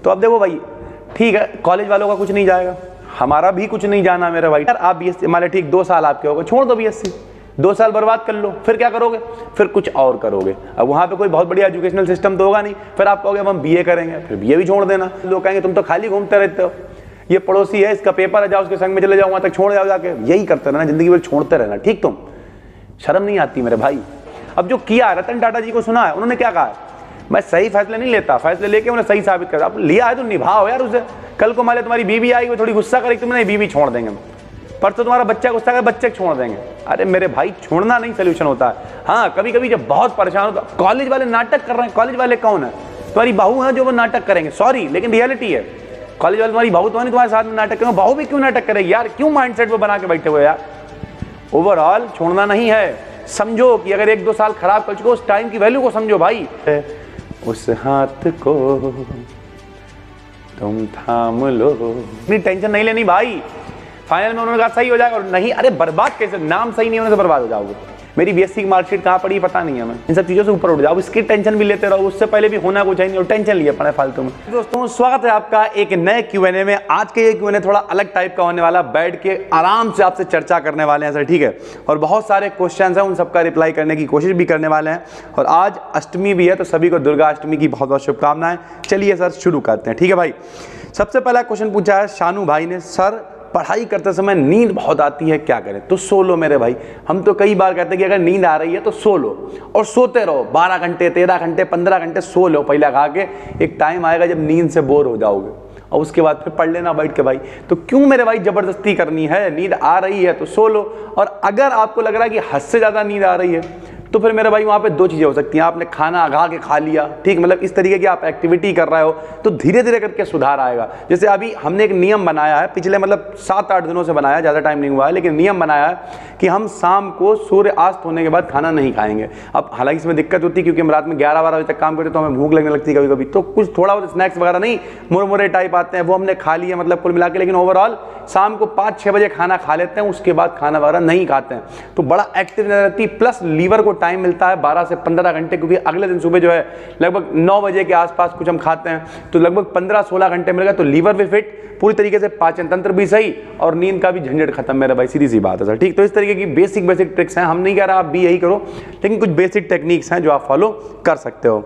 तो अब देखो भाई, ठीक है कॉलेज वालों का कुछ नहीं जाएगा, हमारा भी कुछ नहीं जाना मेरा भाई। यार आप बीएससी मान लो ठीक 2 साल आपके हो गए, छोड़ दो बीएससी, 2 साल बर्बाद कर लो, फिर क्या करोगे, फिर कुछ और करोगे। अब वहाँ पे कोई बहुत बढ़िया एजुकेशनल सिस्टम तो होगा नहीं, फिर आप कहोगे हम बीए करेंगे, फिर बीए भी छोड़ देना। लोग कहेंगे तुम तो खाली घूमते रहते हो, ये पड़ोसी है इसका पेपर है, जाओ उसके संग में चले जाओ, वहाँ तक छोड़ जाओ जाके, यही करते रहना जिंदगी भर, छोड़ते रहना। ठीक, तुम शर्म नहीं आती मेरे भाई। अब जो किया रतन टाटा जी को सुना है, उन्होंने क्या कहा, मैं सही फैसले नहीं लेता, फैसले लेके उन्हें सही साबित कर, अब लिया है तो निभाओ यार उसे। कल को मान लो तुम्हारी बीवी आई, वो थोड़ी गुस्सा करेगी, तुमने बीवी छोड़ देंगे, परसों तुम्हारा बच्चा गुस्सा करे, बच्चे छोड़ देंगे। अरे मेरे भाई छोड़ना नहीं सोल्यूशन होता है। हाँ कभी कभी जब बहुत परेशान होता, कॉलेज वाले नाटक कर रहे हैं, कॉलेज वाले कौन है, तुम्हारी बहू है जो वो नाटक करेंगे, सॉरी लेकिन रियलिटी है। कॉलेज वाले तुम्हारी बहू तो नहीं तुम्हारे साथ में नाटक करेंगे, बहू भी क्यों नाटक करेगी यार, क्यों माइंडसेट वो बना के बैठे हुए यार। ओवरऑल छोड़ना नहीं है, समझो कि अगर 1-2 साल खराब कर चुके, उस टाइम की वैल्यू को समझो भाई। उस हाथ को तुम थाम लो, इतनी टेंशन नहीं लेनी भाई, फाइनल में उन्होंने कहा सही हो जाएगा। और नहीं, अरे बर्बाद कैसे, नाम सही नहीं होने से बर्बाद हो जाओगे। मेरी बीएससी की मार्कशीट कहाँ पड़ी पता नहीं है, मैं इन सब चीज़ों से ऊपर उठ जाओ, इसकी टेंशन भी लेते रहो, उससे पहले भी होना कुछ है नहीं और टेंशन लिए पड़े फालतू में। दोस्तों स्वागत है आपका एक नए Q&A में। आज के ये Q&A थोड़ा अलग टाइप का होने वाला, बैठ के आराम से आपसे चर्चा करने वाले हैं सर, ठीक है। और बहुत सारे क्वेश्चन हैं, उन सबका रिप्लाई करने की कोशिश भी करने वाले हैं। और आज अष्टमी भी है, तो सभी को दुर्गा अष्टमी की बहुत बहुत शुभकामनाएं। चलिए सर शुरू करते हैं, ठीक है भाई। सबसे पहला क्वेश्चन पूछा है शानू भाई ने, सर पढ़ाई करते समय नींद बहुत आती है, क्या करें। तो सो लो मेरे भाई, हम तो कई बार कहते हैं कि अगर नींद आ रही है तो सो लो, और सोते रहो 12 घंटे 13 घंटे 15 घंटे सो लो पहले खा के। एक टाइम आएगा जब नींद से बोर हो जाओगे, और उसके बाद फिर पढ़ लेना बैठ के भाई। तो क्यों मेरे भाई जबरदस्ती करनी है, नींद आ रही है तो सो लो। और अगर आपको लग रहा है कि हद से ज्यादा नींद आ रही है, तो फिर मेरे भाई वहाँ पे 2 चीज़ें हो सकती हैं। आपने खाना आगा के खा लिया, ठीक, मतलब इस तरीके की आप एक्टिविटी कर रहे हो, तो धीरे धीरे करके सुधार आएगा। जैसे अभी हमने एक नियम बनाया है, पिछले मतलब 7-8 दिनों से बनाया, ज़्यादा टाइम नहीं हुआ है, लेकिन नियम बनाया है कि हम शाम को सूर्य अस्त होने के बाद खाना नहीं खाएंगे। अब हालांकि इसमें दिक्कत होती है क्योंकि हम रात में 11-12 बजे तक काम करते, तो हमें भूख लगने लगती है कभी कभी, तो कुछ थोड़ा बहुत स्नैक्स वगैरह नहीं, मुरमुरे टाइप आते हैं, वो हमने खा लिया मतलब कुल मिला के। लेकिन ओवरऑल शाम को 5-6 बजे खाना खा लेते हैं, उसके बाद खाना वगैरह नहीं खाते हैं, तो बड़ा एक्टिव रहती, प्लस लीवर को टाइम मिलता है 12 से 15 घंटे, क्योंकि अगले दिन सुबह जो है लगभग 9 बजे के आसपास कुछ हम खाते हैं, तो लगभग 15-16 घंटे मिलेगा। तो लीवर भी फिट, पूरी तरीके से पाचन तंत्र भी सही, और नींद का भी झंझट खत्म मेरा भाई, सीधी सी बात है सर, ठीक। तो इस तरीके की बेसिक ट्रिक्स हैं, हम नहीं कह रहा आप भी यही करो, लेकिन कुछ बेसिक टेक्निक्स हैं जो आप फॉलो कर सकते हो।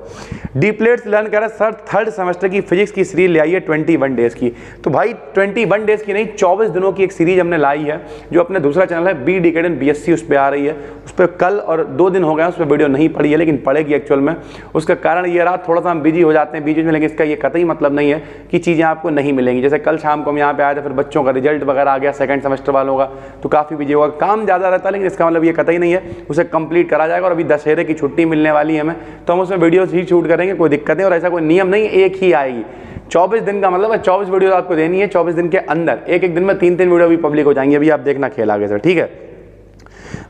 डीप्लेट्स लर्न कर रहे सर, 3rd सेमेस्टर की फिजिक्स की सीरीज ले आई है 21 डेज की। तो भाई 21 डेज की नहीं, 24 दिनों की एक सीरीज हमने लाई है, जो अपने दूसरा चैनल है बी डिकेडेंट BSc, उस पर आ रही है। उस पर कल और 2 दिन हो गए उस पर वीडियो नहीं पड़ी है, लेकिन पड़ेगी एक्चुअल में। उसका कारण ये रहा, थोड़ा सा हम बिजी हो जाते हैं बीच में, लेकिन इसका ये कतई मतलब नहीं है कि चीज़ें आपको नहीं मिलेंगी। जैसे कल शाम को हम यहाँ पे आए थे, फिर बच्चों का रिजल्ट वगैरह आ गया 2nd सेमेस्टर वालों का, तो काफ़ी बिजी होगा, काम ज़्यादा रहता है, लेकिन इसका मतलब ये कतई नहीं है, उसे कंप्लीट करा जाएगा। और अभी दशहरे की छुट्टी मिलने वाली है हमें, तो हम उसमें वीडियोज़ ही शूट करेंगे, कोई दिक्कत नहीं। और ऐसा कोई नियम नहीं, एक ही आएगी। 24 दिन का मतलब है 24 वीडियो आपको देनी है, 24 दिन के अंदर एक दिन में 3-3 वीडियो भी पब्लिक हो जाएंगे। अभी आप देखना खेल आगे सर, ठीक है।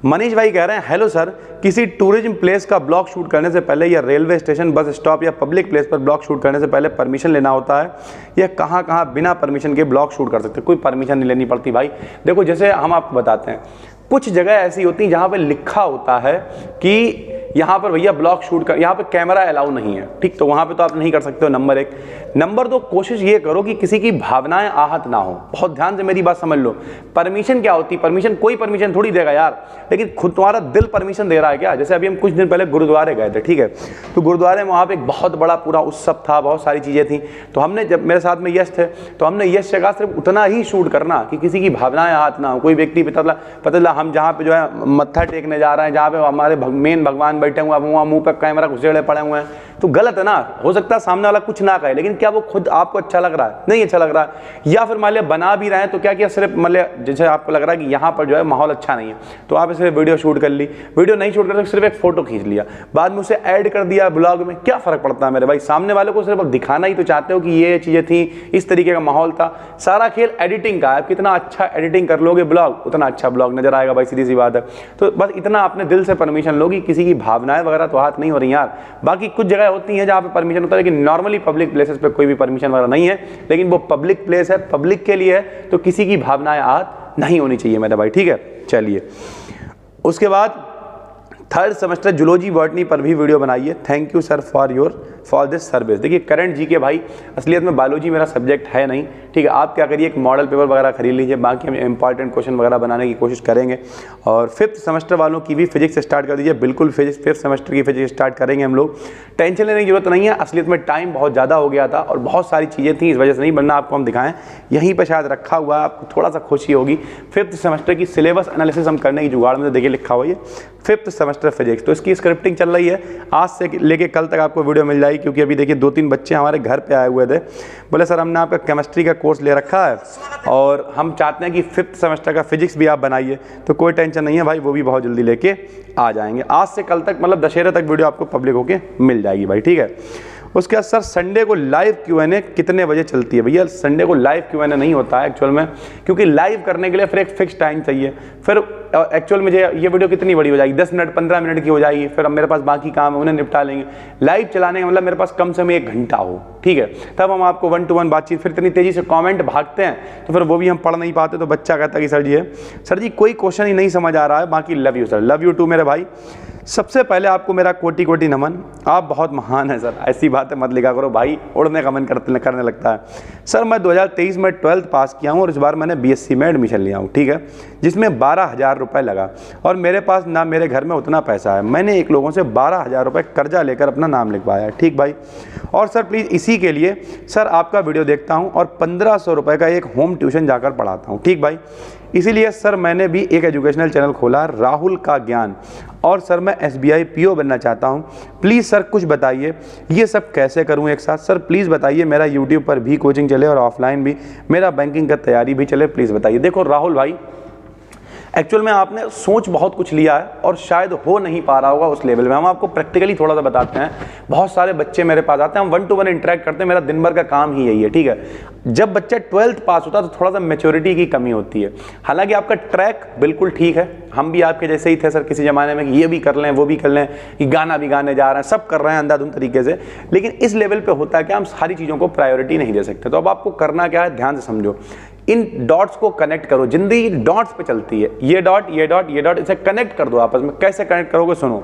मनीष भाई कह रहे हैं, हेलो सर, किसी टूरिज्म प्लेस का ब्लॉग शूट करने से पहले या रेलवे स्टेशन, बस स्टॉप या पब्लिक प्लेस पर ब्लॉग शूट करने से पहले परमिशन लेना होता है, या कहाँ कहाँ बिना परमिशन के ब्लॉग शूट कर सकते हैं? कोई परमिशन नहीं लेनी पड़ती भाई। देखो जैसे हम आपको बताते हैं, कुछ जगह ऐसी होती हैं जहाँ पे लिखा होता है कि यहाँ पर भैया ब्लॉग शूट कर, यहाँ पे कैमरा अलाउ नहीं है, ठीक, तो वहाँ पे तो आप नहीं कर सकते हो, नंबर 1। नंबर 2, कोशिश ये करो कि किसी की भावनाएं आहत ना हो। बहुत ध्यान से मेरी बात समझ लो। परमिशन क्या होती है? परमिशन कोई परमिशन थोड़ी देगा यार, लेकिन खुद तुम्हारा दिल परमिशन दे रहा है क्या? जैसे अभी हम कुछ दिन पहले गुरुद्वारे गए थे, ठीक है, तो गुरुद्वारे में वहाँ पे एक बहुत बड़ा पूरा उत्सव था, बहुत सारी चीज़ें थी, तो हमने, जब मेरे साथ में यश थे, तो हमने यश से कहा सिर्फ उतना ही शूट करना कि किसी की भावनाएं आहत ना हो। कोई व्यक्ति पता हम जहाँ पे जो है मत्था टेकने जा रहे हैं, जहाँ पे हमारे मेन भगवान बैठे हुए हैं, वहाँ मुंह पे कैमरा घुसेड़े पड़े हुए हैं, तो गलत है ना। हो सकता है सामने वाला कुछ ना कहे, लेकिन क्या वो खुद आपको अच्छा लग रहा है? नहीं अच्छा लग रहा है। या फिर मान लिया बना भी रहे हैं, तो क्या किया, सिर्फ मान लिया जैसे आपको लग रहा है कि यहाँ पर जो है माहौल अच्छा नहीं है, तो आप सिर्फ वीडियो शूट कर ली, वीडियो नहीं शूट कर सिर्फ एक फोटो खींच लिया, बाद में उसे ऐड कर दिया ब्लॉग में, क्या फर्क पड़ता है मेरे भाई? सामने वाले को सिर्फ दिखाना ही तो चाहते हो कि ये चीजें थी, इस तरीके का माहौल था। सारा खेल एडिटिंग का है, आप कितना अच्छा एडिटिंग कर लोगे ब्लॉग, उतना अच्छा ब्लॉग नजर आएगा भाई, सीधी सी बात है। तो बस इतना अपने दिल से परमिशन लो कि किसी की भावनाएं वगैरह तो हाथ नहीं हो रही यार। बाकी कुछ जगह होती हैं जहाँ पे परमिशन होता है, लेकिन नॉर्मली पब्लिक प्लेसेस पे कोई भी परमिशन वगैरह नहीं है, लेकिन वो पब्लिक प्लेस है, पब्लिक के लिए है, तो किसी की भावनाएं आहत नहीं होनी चाहिए मेरे भाई, ठीक है। चलिए उसके बाद थर्ड सेमेस्टर जूलॉजी बॉटनी पर भी वीडियो बनाइए। Thank you sir for this service. देखिए करंट जी के भाई असलियत में बायोलॉजी मेरा सब्जेक्ट है नहीं, ठीक है। आप क्या करिए, एक मॉडल पेपर वगैरह खरीद लीजिए, बाकी हम इंपॉर्टेंट क्वेश्चन वगैरह बनाने की कोशिश करेंगे। और फिफ्थ सेमेस्टर वालों की भी फिजिक्स स्टार्ट कर दीजिए, बिल्कुल फिजिक्स फिफ्थ सेमेस्टर की फिजिक्स स्टार्ट करेंगे हम लोग। टेंशन लेने की जरूरत नहीं है, असलियत में टाइम बहुत ज़्यादा हो गया था और बहुत सारी चीज़ें थी, इस वजह से नहीं बनना आपको हम दिखाएं। यहीं पर शायद रखा हुआ है, आपको थोड़ा सा खुशी होगी। फिफ्थ सेमेस्टर की सिलेबस एनालिसिस हम करने की जुगाड़ में, देखिए लिखा हुआ है फिफ्थ सेमेस्टर फिजिक्स, तो इसकी स्क्रिप्टिंग चल रही है। आज से लेके कल तक आपको वीडियो मिल जाएगी, क्योंकि अभी देखिए 2-3 बच्चे हमारे घर पे आए हुए थे, बोले सर हमने आपका केमिस्ट्री का कोर्स ले रखा है और हम चाहते हैं कि फिफ्थ सेमेस्टर का फिजिक्स भी आप बनाइए। तो कोई टेंशन नहीं है भाई, वो भी बहुत जल्दी लेके आ जाएंगे। आज से कल तक मतलब दशहरे तक वीडियो आपको पब्लिक होके मिल जाएगी भाई, ठीक है। उसके बाद सर संडे को लाइव Q&A कितने बजे चलती है? भैया संडे को लाइव Q&A नहीं होता है एक्चुअल में, क्योंकि लाइव करने के लिए फिर एक फिक्स टाइम चाहिए। फिर एक्चुअल में ये वीडियो कितनी बड़ी हो जाएगी, 10 मिनट 15 मिनट की हो जाएगी, फिर अब मेरे पास बाकी काम है उन्हें निपटा लेंगे। लाइव चलाने का मतलब मेरे पास कम से कम 1 घंटा हो, ठीक है, तब हम आपको 1-to-1 बातचीत। फिर इतनी तेजी से कमेंट भागते हैं तो फिर वो भी हम पढ़ नहीं पाते, तो बच्चा कहता है कि सर जी कोई क्वेश्चन ही नहीं समझ आ रहा है। बाकी love you sir, love you too मेरे भाई। सबसे पहले आपको मेरा कोटि कोटि नमन, आप बहुत महान हैं सर। ऐसी बातें मत लिखा करो भाई, उड़ने का मन करने लगता है। सर मैं 2023 में 12th पास किया हूँ और इस बार मैंने BSc में एडमिशन लिया हूँ, ठीक है, जिसमें 12,000 रुपये लगा और मेरे पास ना मेरे घर में उतना पैसा है। मैंने एक लोगों से 12,000 रुपये कर्जा लेकर अपना नाम लिखवाया है, ठीक भाई। और सर प्लीज़ इसी के लिए सर आपका वीडियो देखता हूँ और 1500 रुपये का एक होम ट्यूशन जाकर पढ़ाता हूँ, ठीक भाई। इसीलिए सर मैंने भी एक एजुकेशनल चैनल खोला, राहुल का ज्ञान, और सर मैं SBI PO बनना चाहता हूँ। प्लीज़ सर कुछ बताइए ये सब कैसे करूँ एक साथ। सर प्लीज़ बताइए, मेरा YouTube पर भी कोचिंग चले और ऑफलाइन भी, मेरा बैंकिंग का तैयारी भी चले, प्लीज़ बताइए। देखो राहुल भाई, एक्चुअल में आपने सोच बहुत कुछ लिया है और शायद हो नहीं पा रहा होगा उस लेवल में। हम आपको प्रैक्टिकली थोड़ा सा बताते हैं। बहुत सारे बच्चे मेरे पास आते हैं, हम 1-to-1 इंटरेक्ट करते हैं, मेरा दिन भर का काम ही यही है, ठीक है। जब बच्चा 12th पास होता है तो थोड़ा सा मैच्योरिटी की कमी होती है। हालांकि आपका ट्रैक बिल्कुल ठीक है, हम भी आपके जैसे ही थे सर किसी ज़माने में, कि ये भी कर लें वो भी कर लें, कि गाना भी गाने जा रहे हैं, सब कर रहे हैं अंधाधुंध तरीके से। लेकिन इस लेवल पे होता है कि हम सारी चीज़ों को प्रायोरिटी नहीं दे सकते। तो अब आपको करना क्या है, ध्यान से समझो, इन डॉट्स को कनेक्ट करो। जिंदगी डॉट्स पे चलती है, ये डॉट ये डॉट ये डॉट, इसे कनेक्ट कर दो आपस में। कैसे कनेक्ट करोगे, सुनो।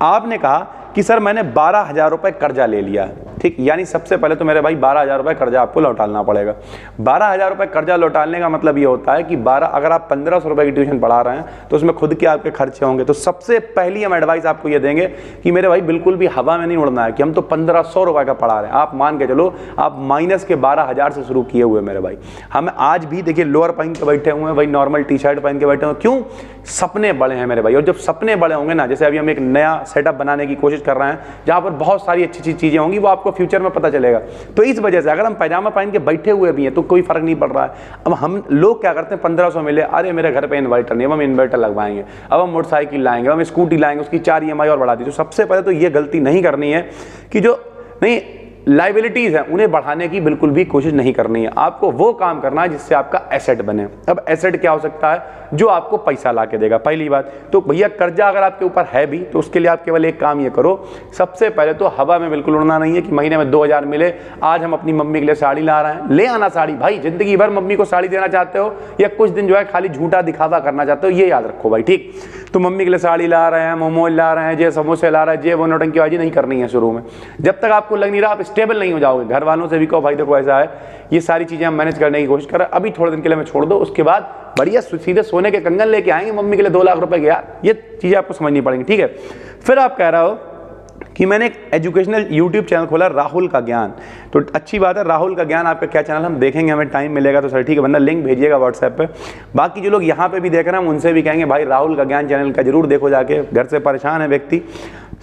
आपने कहा कि सर मैंने 12,000 रुपये कर्जा ले लिया, ठीक, यानी सबसे पहले तो मेरे भाई 12,000 रुपये कर्जा आपको लौटाना पड़ेगा। 12,000 रुपये कर्जा लौटाने का मतलब ये होता है कि अगर आप 1500 रुपये की ट्यूशन पढ़ा रहे हैं तो उसमें खुद के आपके खर्चे होंगे। तो सबसे पहली हम एडवाइस आपको ये देंगे कि मेरे भाई बिल्कुल भी हवा में नहीं उड़ना है कि हम तो 1500 रुपये का पढ़ा रहे हैं। आप मान के चलो, आप माइनस के 12,000 से शुरू किए हुए मेरे भाई। हम आज भी देखिए लोअर पहन के बैठे हुए हैं भाई, नॉर्मल टी-शर्ट पहन के बैठे हुए। क्यों? सपने बड़े हैं मेरे भाई, और जब सपने बड़े होंगे ना, जैसे अभी हम एक नया सेटअप बनाने की कोशिश कर रहे हैं जहां पर बहुत सारी अच्छी चीजें होंगी, वो आपको फ्यूचर में पता चलेगा। तो इस वजह से अगर हम पैजामा पहन के बैठे हुए भी हैं तो कोई फर्क नहीं पड़ रहा है। अब हम लोग क्या करते हैं, 1500 मिले, अरे मेरे घर पे इन्वर्टर नहीं, अब हम इन्वर्टर लगवाएंगे, अब हम मोटरसाइकिल लाएंगे, अब हम स्कूटी लाएंगे, उसकी 4 EMI और बढ़ा दी। तो सबसे पहले तो ये गलती नहीं करनी है कि जो नहीं लाइबिलिटीज है उन्हें बढ़ाने की बिल्कुल भी कोशिश नहीं करनी है। आपको वो काम करना है जिससे आपका एसेट बने। अब एसेट क्या हो सकता है, जो आपको पैसा ला के देगा, पहली बात। तो भैया कर्जा अगर आपके ऊपर है भी तो उसके लिए आप केवल एक काम ये करो, सबसे पहले तो हवा में बिल्कुल उड़ना नहीं है कि महीने में 2000 मिले, आज हम अपनी मम्मी के लिए साड़ी ला रहे हैं। ले आना साड़ी भाई, जिंदगी भर मम्मी को साड़ी देना चाहते हो या कुछ दिन जो है खाली झूठा दिखावा करना चाहते हो, ये याद रखो भाई, ठीक। तो मम्मी के लिए साड़ी ला रहे हैं, मोमोज ला रहे हैं, जे समोसे ला रहे हैं, जे वो नौटंकीबाजी नहीं करनी है शुरू में। जब तक आपको लग नहीं रहा, आप स्टेबल नहीं हो जाओगे। घर वालों से भी कहो भाई देखो ऐसा है, ये सारी चीजें हम मैनेज करने की कोशिश कर रहे हैं, अभी थोड़े दिन के लिए मैं छोड़ दो, उसके बाद बढ़िया सीधे सोने के कंगन लेके आएंगे मम्मी के लिए 2 लाख रुपए के। यार ये चीजें आपको समझनी पड़ेंगी, ठीक है। फिर आप कह रहे हो कि मैंने एक एजुकेशनल YouTube चैनल खोला राहुल का ज्ञान, तो अच्छी बात है। राहुल का ज्ञान आपका क्या चैनल, हम देखेंगे, हमें टाइम मिलेगा तो सर ठीक है, वरना लिंक भेजिएगा व्हाट्सएप पे। बाकी जो लोग यहाँ पे भी देख रहे हैं हम उनसे भी कहेंगे भाई राहुल का ज्ञान चैनल का जरूर देखो जाके, घर से परेशान है व्यक्ति।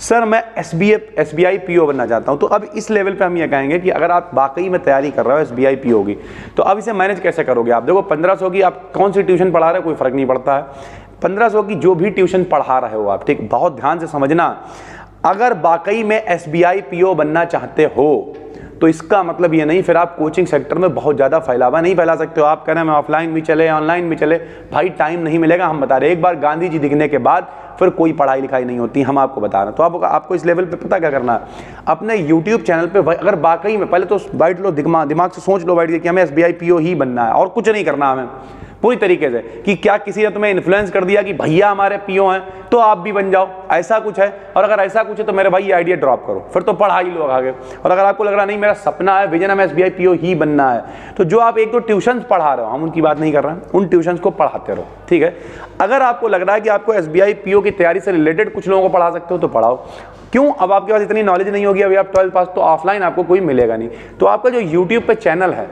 सर मैं SBI PO बनना चाहता हूँ। तो अब इस लेवल पे हम ये कहेंगे कि अगर आप वाकई में तैयारी कर रहे हो SBI PO की, तो अब इसे मैनेज कैसे करोगे आप। देखो 1500 की आप कौन सी ट्यूशन पढ़ा रहे हो, कोई फर्क नहीं पड़ता है। 1500 की जो भी ट्यूशन पढ़ा रहे हो आप, ठीक, बहुत ध्यान से समझना, अगर वाकई में SBI PO बनना चाहते हो तो इसका मतलब ये नहीं फिर आप कोचिंग सेक्टर में बहुत ज़्यादा फैलावा नहीं फैला सकते हो। आप कह रहे हैं मैं ऑफलाइन भी चले ऑनलाइन भी चले, भाई टाइम नहीं मिलेगा। हम बता रहे हैं एक बार गांधी जी दिखने के बाद फिर कोई पढ़ाई लिखाई नहीं होती, हम आपको बता रहे हैं। तो आपको इस लेवल पे पता क्या करना है, अपने YouTube चैनल पे अगर वाकई में, पहले तो बैठ लो, दिमाग से सोच लो बैठ के कि हमें SBI PO ही बनना है और कुछ नहीं करना हमें। पूरी तरीके से, कि क्या किसी ने तुम्हें इन्फ्लुएंस कर दिया कि भैया हमारे पीओ हैं तो आप भी बन जाओ, ऐसा कुछ है? और अगर ऐसा कुछ है तो मेरे भाई ये आइडिया ड्रॉप करो, फिर तो पढ़ा ही लो आगे। और अगर आपको लग रहा नहीं मेरा सपना है, विजन है, मैं SBI पीओ ही बनना है, तो जो आप एक दो ट्यूशंस पढ़ा रहे हो, हम उनकी बात नहीं कर रहे हैं, उन ट्यूशंस को पढ़ाते रहो, ठीक है। अगर आपको लग रहा है कि आपको SBI पीओ की तैयारी से रिलेटेड कुछ लोगों को पढ़ा सकते हो तो पढ़ाओ। क्यों? अब आपके पास इतनी नॉलेज नहीं होगी, अभी आप 12th पास, तो ऑफलाइन आपको कोई मिलेगा नहीं। तो आपका जो यूट्यूब पे चैनल है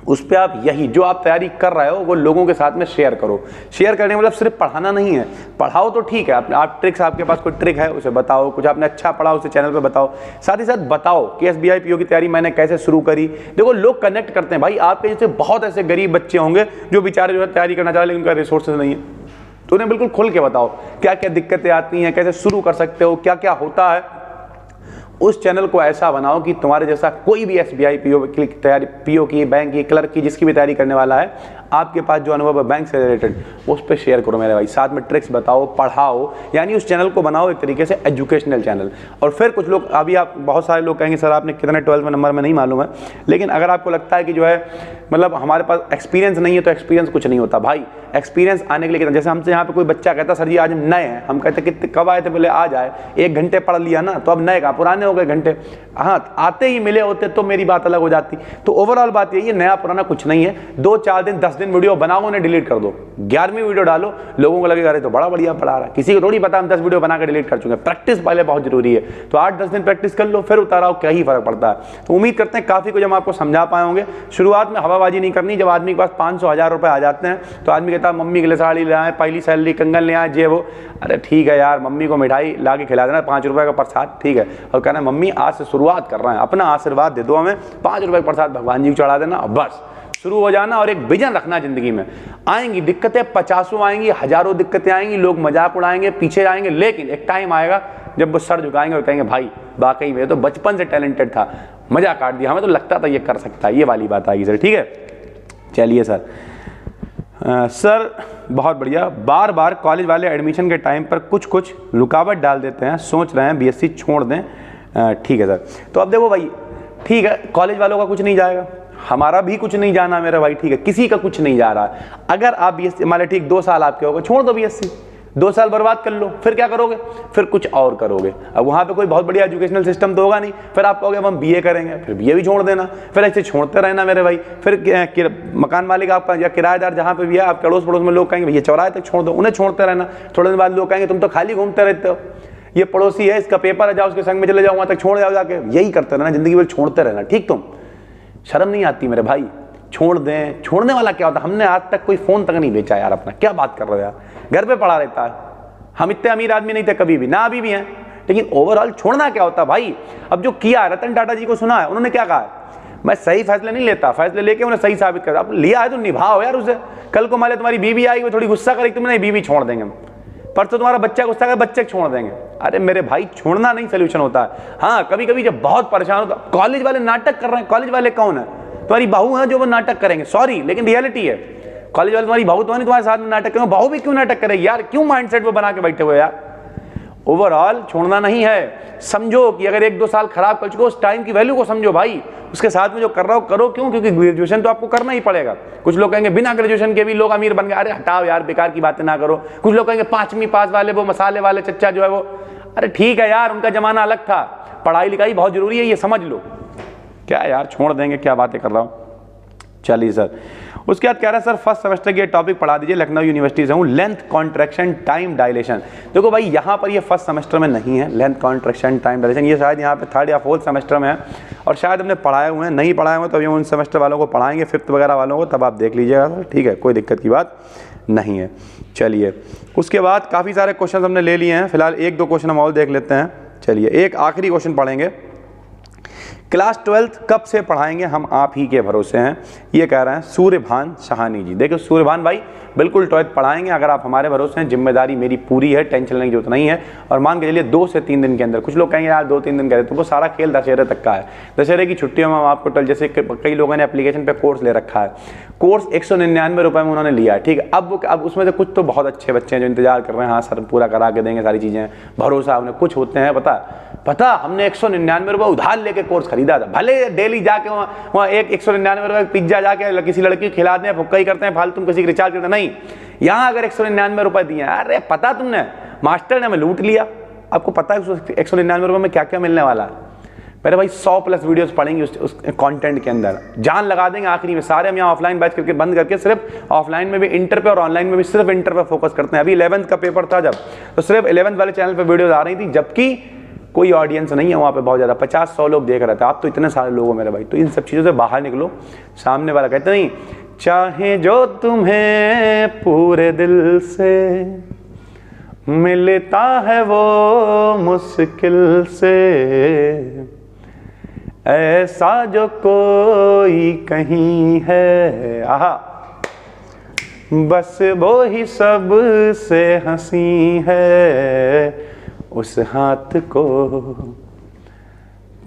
उस पर आप यही जो आप तैयारी कर रहे हो वो लोगों के साथ में शेयर करो। शेयर करने मतलब सिर्फ पढ़ाना नहीं है, पढ़ाओ तो ठीक है, आप ट्रिक्स, आपके पास कोई ट्रिक है उसे बताओ, कुछ आपने अच्छा पढ़ा उसे चैनल पे बताओ, साथ ही साथ बताओ कि SBI पीओ की तैयारी मैंने कैसे शुरू करी। देखो लोग कनेक्ट करते हैं भाई, आपके जैसे बहुत ऐसे गरीब बच्चे होंगे जो बेचारे जो है तैयारी करना चाह रहे हैं लेकिन उनका रिसोर्सेज नहीं है, तो उन्हें बिल्कुल खुल के बताओ क्या क्या दिक्कतें आती हैं, कैसे शुरू कर सकते हो, क्या क्या होता है। उस चैनल को ऐसा बनाओ कि तुम्हारे जैसा कोई भी SBI पीओ की तैयारी, पीओ की, बैंक की, क्लर्क की, जिसकी भी तैयारी करने वाला है, आपके पास जो अनुभव है बैंक से रिलेटेड, उस पर शेयर करो मेरे भाई, साथ में ट्रिक्स बताओ, पढ़ाओ, यानी उस चैनल को बनाओ एक तरीके से एजुकेशनल चैनल। और फिर कुछ लोग, अभी आप बहुत सारे लोग कहेंगे सर आपने कितने 12th में नंबर में नहीं मालूम है, लेकिन अगर आपको लगता है कि जो है मतलब हमारे पास एक्सपीरियंस नहीं है, तो एक्सपीरियंस कुछ नहीं होता भाई। एक्सपीरियंस आने के लिए कितना, जैसे हमसे यहाँ पे कोई बच्चा कहता सर जी आज हम नए हैं, हम कहते कितने कब आए थे, बोले आज आए, 1 घंटे पढ़ लिया ना, तो अब नए का पुराने हो गए घंटे, हाँ आते ही मिले होते तो मेरी बात अलग हो जाती। तो ओवरऑल बात यही है, नया पुराना कुछ नहीं है, 2 4 दिन 10 दिन वीडियो बनाओ, उन्हें डिलीट कर दो, 11वीं वीडियो डालो, लोगों को लगेगा अरे तो बड़ा बढ़िया पढ़ा रहा है, किसी को थोड़ी पता हम 10 वीडियो बनाकर डिलीट कर चुके हैं। प्रैक्टिस पहले बहुत जरूरी है, तो 8-10 दिन प्रैक्टिस कर लो, फिर उताराओ, क्या ही फर्क पड़ता है। तो उम्मीद करते हैं काफी कुछ हम आपको समझा पाए होंगे। शुरुआत में हवाबाजी नहीं करनी, जब आदमी के पास 500-1000 रुपए आ जाते हैं तो आदमी कहता है मम्मी के लिए साड़ी ले आए, पहली सैलरी कंगन ले आए, जे वो, अरे ठीक है यार मम्मी को मिठाई ला के खिला देना, 5 रुपए का प्रसाद, ठीक है, और कहना मम्मी आज से शुरुआत कर रहे हैं, अपना आशीर्वाद दे दो हमें, 5 रुपए का प्रसाद भगवान जी को चढ़ा देना, बस शुरू हो जाना। और एक विजन रखना, जिंदगी में आएंगी दिक्कतें, 50 आएंगी, हजारों दिक्कतें आएंगी, लोग मजाक उड़ाएंगे, पीछे जाएंगे, लेकिन एक टाइम आएगा जब वो सर झुकाएंगे और कहेंगे भाई वाकई में तो बचपन से टैलेंटेड था, मजा काट दिया, हमें तो लगता था ये कर सकता है, ये वाली बात आएगी सर, ठीक है। चलिए सर, सर बहुत बढ़िया, बार बार कॉलेज वाले एडमिशन के टाइम पर कुछ कुछ रुकावट डाल देते हैं, सोच रहे हैं BSc छोड़ दें, ठीक है सर। तो अब देखो भाई, ठीक है कॉलेज वालों का कुछ नहीं जाएगा, हमारा भी कुछ नहीं जाना मेरा भाई, ठीक है, किसी का कुछ नहीं जा रहा है। अगर आप BSc मान लो ठीक 2 साल आपके हो गए, छोड़ दो BSc, 2 साल बर्बाद कर लो, फिर क्या करोगे, फिर कुछ और करोगे। अब वहाँ पे कोई बहुत बढ़िया एजुकेशनल सिस्टम तो होगा नहीं, फिर आप कहोगे अब हम BA करेंगे, फिर BA भी छोड़ देना, फिर ऐसे छोड़ते रहना मेरे भाई। फिर मकान मालिक आपका या किराएदार जहाँ पे भी है, आप अड़ोस पड़ोस में लोग कहेंगे भैया चौराहे तक छोड़ दो, उन्हें छोड़ते रहना। थोड़े दिन बाद लोग कहेंगे तुम तो खाली घूमते रहते हो, ये पड़ोसी है इसका पेपर है, जाओ उसके संग में चले जाओ, वहाँ तक छोड़ जाओ जाके, यही करते रहना जिंदगी भर, छोड़ते रहना, ठीक। तुम शर्म नहीं आती मेरे भाई, छोड़ दें, छोड़ने वाला क्या होता है, हमने आज तक कोई फोन तक नहीं बेचा यार अपना, क्या बात कर रहे हो यार, घर पे पड़ा रहता है, हम इतने अमीर आदमी नहीं थे कभी भी ना, अभी भी हैं, लेकिन ओवरऑल छोड़ना क्या होता है भाई। अब जो किया रतन टाटा जी को सुना है, उन्होंने क्या कहा है, मैं सही फैसले नहीं लेता, फैसले लेके उन्हें सही साबित कर, अब लिया है तो निभाओ यार उसे। कल को मान लो तुम्हारी बीवी आई, वो थोड़ी गुस्सा करेगी, तुम नहीं बीवी छोड़ देंगे, परसों तुम्हारा बच्चा गुस्सा करे, बच्चे छोड़ देंगे, अरे मेरे भाई छोड़ना नहीं सोल्यूशन होता है। हाँ कभी कभी जब बहुत परेशान होता, कॉलेज वाले नाटक कर रहे हैं, कॉलेज वाले कौन है, तुम्हारी बहू है जो वो नाटक करेंगे, सॉरी लेकिन रियलिटी है, कॉलेज वाले तुम्हारी बहू तो नहीं तुम्हारे साथ में नाटक करेंगे, बहू भी क्यों नाटक करेगी यार, क्यों माइंडसेट वो बना के बैठे हुए यार। ओवरऑल छोड़ना नहीं है, समझो कि अगर 1-2 साल खराब कर चुके हो, उस टाइम की वैल्यू को समझो भाई, उसके साथ में जो कर रहा हो करो, क्यों, क्योंकि ग्रेजुएशन तो आपको करना ही पड़ेगा। कुछ लोग कहेंगे बिना ग्रेजुएशन के भी लोग अमीर बन गए, अरे हटाओ यार बेकार की बातें ना करो। कुछ लोग कहेंगे 5वीं पास वाले वो मसाले वाले चच्चा जो है वो, अरे ठीक है यार उनका जमाना अलग था, पढ़ाई लिखाई बहुत जरूरी है ये समझ लो, क्या यार छोड़ देंगे, क्या बातें कर रहा हूँ। चलिए सर, उसके बाद कह रहा है सर फर्स्ट सेमेस्टर के टॉपिक पढ़ा दीजिए, लखनऊ यूनिवर्सिटी से हूँ, लेंथ कॉन्ट्रैक्शन टाइम डायलेशन। देखो भाई यहाँ पर ये फर्स्ट सेमेस्टर में नहीं है, लेंथ कॉन्ट्रैक्शन टाइम डायलेशन, ये शायद यहाँ पे 3rd या 4th सेमेस्टर में है, और शायद हमने पढ़ाए हुए हैं, नहीं पढ़ाए हुए तो अभी उन सेमेस्टर वालों को पढ़ाएंगे, 5th वगैरह वालों को, तब आप देख लीजिएगा सर, ठीक है, कोई दिक्कत की बात नहीं है। चलिए उसके बाद काफ़ी सारे क्वेश्चन हमने ले लिए हैं, फिलहाल 1-2 क्वेश्चन हम और देख लेते हैं। चलिए एक आखिरी क्वेश्चन पढ़ेंगे, क्लास 12th कब से पढ़ाएंगे, हम आप ही के भरोसे हैं, ये कह रहे हैं सूर्यभान सहानी जी। देखो सूर्यभान भाई बिल्कुल 12th पढ़ाएंगे अगर आप हमारे भरोसे हैं, जिम्मेदारी मेरी पूरी है, टेंशन लेने की जरूरत नहीं है। और मान के चलिए 2 से 3 दिन के अंदर, कुछ लोग कहेंगे यार 2-3 दिन कह रहे, तो वो सारा खेल दशहरे तक का है, दशहरे की छुट्टियों में हम आपको जैसे कई लोगों ने एप्लीकेशन पे कोर्स ले रखा है, कोर्स 199 रुपये में उन्होंने लिया है, ठीक है। अब उसमें से कुछ तो बहुत अच्छे बच्चे हैं जो इंतजार कर रहे हैं, हाँ सर पूरा करा के देंगे सारी चीज़ें, भरोसा उन्हें, कुछ होते हैं पता पता हमने 199 रुपये उधार लेके कोर्स खरीदा था, भले डेली जाके वहाँ एक 199 रुपये पिज्जा जाके किसी लड़की को खिला दें, फुक्का ही करते हैं फालतू, किसी की रिचार्ज करते नहीं। यहाँ अगर 199 रुपये दिए, अरे पता तुमने मास्टर ने हमें लूट लिया। आपको पता है 199 रुपये में क्या क्या मिलने वाला है? मेरे भाई 100+ वीडियोस पढ़ेंगे उस कंटेंट के अंदर, जान लगा देंगे आखिरी में। सारे हम यहाँ ऑफलाइन बैच करके बंद करके सिर्फ ऑफलाइन में भी, इंटर पे और ऑनलाइन में भी सिर्फ इंटर पे फोकस करते हैं। अभी 11th का पेपर था जब, तो सिर्फ 11th वाले चैनल पे वीडियोस आ रही थी, जबकि कोई ऑडियंस नहीं है वहाँ पे, बहुत ज़्यादा 50-100 लोग देख रहे थे। आप तो इतने सारे लोग हो मेरे भाई, तो इन सब चीज़ों से बाहर निकलो। सामने वाला कहते नहीं, चाहे जो तुम्हें पूरे दिल से मिलता है वो मुश्किल से, ऐसा जो कोई कहीं है, आहा, बस वो ही सब से हंसी है, उस हाथ को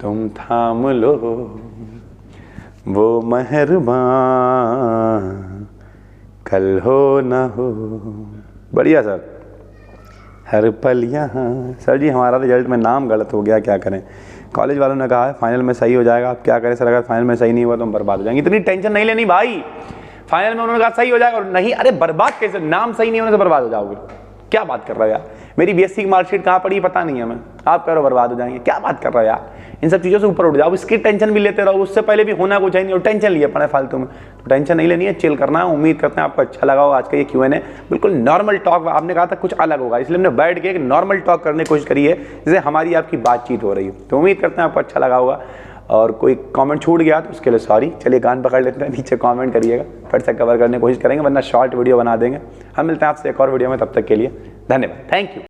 तुम थाम लो, वो मेहरबान कल हो ना हो। बढ़िया सर, हर पल यहाँ। सर जी हमारा रिजल्ट में नाम गलत हो गया, क्या करें? कॉलेज वालों ने कहा है फाइनल में सही हो जाएगा, आप क्या करें सर? अगर फाइनल में सही नहीं हुआ तो हम बर्बाद हो जाएंगे। इतनी टेंशन नहीं लेनी भाई, फाइनल में उन्होंने कहा सही हो जाएगा, और नहीं, अरे बर्बाद कैसे? नाम सही नहीं होने से बर्बाद हो जाओगे? क्या बात कर रहे हो यार? मेरी बीएससी की मार्कशीट कहाँ पड़ी पता नहीं है हमें, आप कह रहे हो बर्बाद हो जाएंगे, क्या बात कर रहे हो यार? इन सब चीज़ों से ऊपर उठ जाओ, इसकी टेंशन भी लेते रहो, उससे पहले भी होना कुछ नहीं, और टेंशन लिए पड़े फालतू में, तो टेंशन नहीं लेनी है, चिल करना है। उम्मीद करते हैं आपको अच्छा लगा हो आज का ये Q&A, बिल्कुल नॉर्मल टॉक। आपने कहा था कुछ अलग होगा, इसलिए हमने बैठ के एक नॉर्मल टॉक करने की कोशिश करी है, जैसे हमारी आपकी बातचीत हो रही है। तो उम्मीद करते हैं आपको अच्छा लगा होगा, और कोई कमेंट छूट गया तो उसके लिए सॉरी। चलिए कान पकड़ लेते हैं, नीचे कमेंट करिएगा, फिर से कवर करने की कोशिश करेंगे, वरना शॉर्ट वीडियो बना देंगे। हम मिलते हैं आपसे एक और वीडियो में, तब तक के लिए धन्यवाद, थैंक यू।